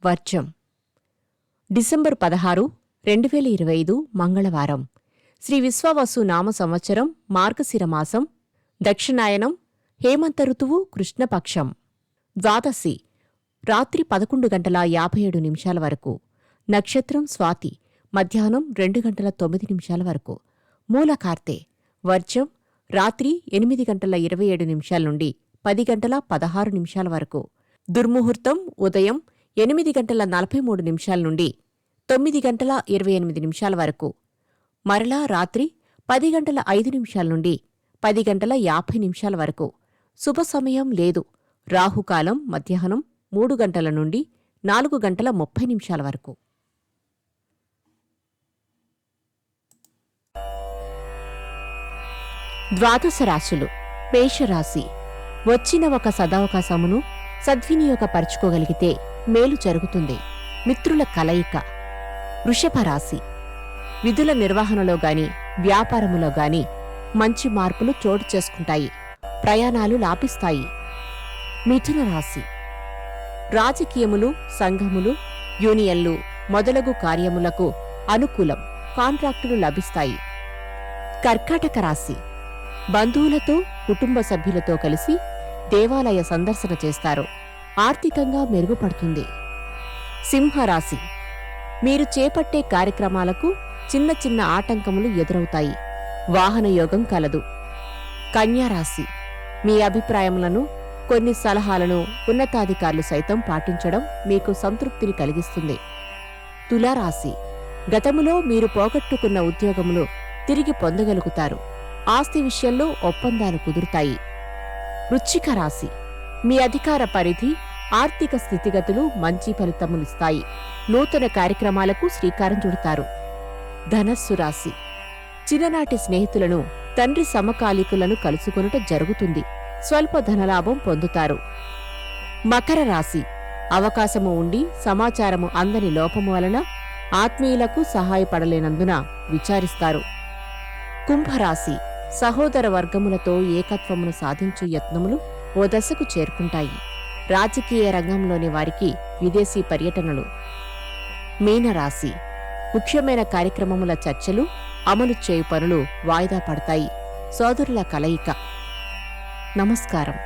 వర్జం. డిసెంబర్ 16, 2025 మంగళవారం. శ్రీ విశ్వావసు నామ సంవత్సరం మార్గశిర మాసం, దక్షిణాయనం, హేమంత ఋతువు, కృష్ణపక్షం. ద్వాదశి రాత్రి 11:57 వరకు. నక్షత్రం స్వాతి మధ్యాహ్నం 2:09 వరకు. మూలకార్తె వర్జం రాత్రి 8:27 నుండి 10:16 వరకు. దుర్ముహూర్తం ఉదయం 8:43 నుండి 9:28 వరకు. మరలా రాత్రి 10:05 నుండి 10:50 వరకు. శుభ సమయం లేదు. రాహుకాలం మధ్యాహ్నం 3 గంటల నుండి 4:30 వరకు. ద్వాదశ రాశులు. మేషరాశి. వచ్చిన ఒక సదవకాశమును సద్వినియోగపరుచుకోగలిగితే మేలు జరుగుతుంది. మిత్రుల కలయిక. వృషభరాశి. విధుల నిర్వహణలో గాని వ్యాపారములో గాని మంచి మార్పులు చోటు చేసుకుంటాయి. ప్రయాణాలు లాభిస్తాయి. మిథున రాశి. రాజకీయములు, సంఘములు, యూనియన్లు మొదలగు కార్యములకు అనుకూలం. కాంట్రాక్టులు లభిస్తాయి. కర్కాటక రాశి. బంధువులతో, కుటుంబ సభ్యులతో కలిసి దేవాలయ సందర్శన చేస్తారు. ఆర్థికంగా మెరుగుపడుతుంది. సింహరాశి. మీరు చేపట్టే కార్యక్రమాలకు చిన్న చిన్న ఆటంకములు ఎదురవుతాయి. వాహనయోగం కలదు. కన్యారాశి. మీ అభిప్రాయములను, కొన్ని సలహాలను ఉన్నతాధికారులు సైతం పాటించడం మీకు సంతృప్తిని కలిగిస్తుంది. తులారాశి. గతములో మీరు పోగొట్టుకున్న ఉద్యోగములు తిరిగి పొందగలుగుతారు. ఆస్తి విషయంలో ఒప్పందాలు కుదురుతాయి. వృశ్చిక రాశి. మీ అధికార పరిధి, ఆర్థిక స్థితిగతులు మంచి ఫలితములిస్తాయి. నూతన కార్యక్రమాలకు శ్రీకారం చుడతారు. ధనస్సు రాశి. చిన్ననాటి స్నేహితులను, తండ్రి సమకాలీకులను కలుసుకొనుట జరుగుతుంది. స్వల్ప ధనలాభం పొందుతారు. మకర రాశి. అవకాశము ఉండి సమాచారము అందని లోపము వలన ఆత్మీయులకు సహాయపడలేనందున విచారిస్తారు. కుంభరాశి. సహోదర వర్గములతో ఏకత్వమును సాధించు యత్నములు ఓ దశకు చేరుకుంటాయి. రాజకీయ రంగంలోని వారికి విదేశీ పర్యటనలు. మీనరాశి. ముఖ్యమైన కార్యక్రమముల చర్చలు, అమలు చేయు పనులు వాయిదా పడతాయి. సోదరుల కలయిక. నమస్కారం.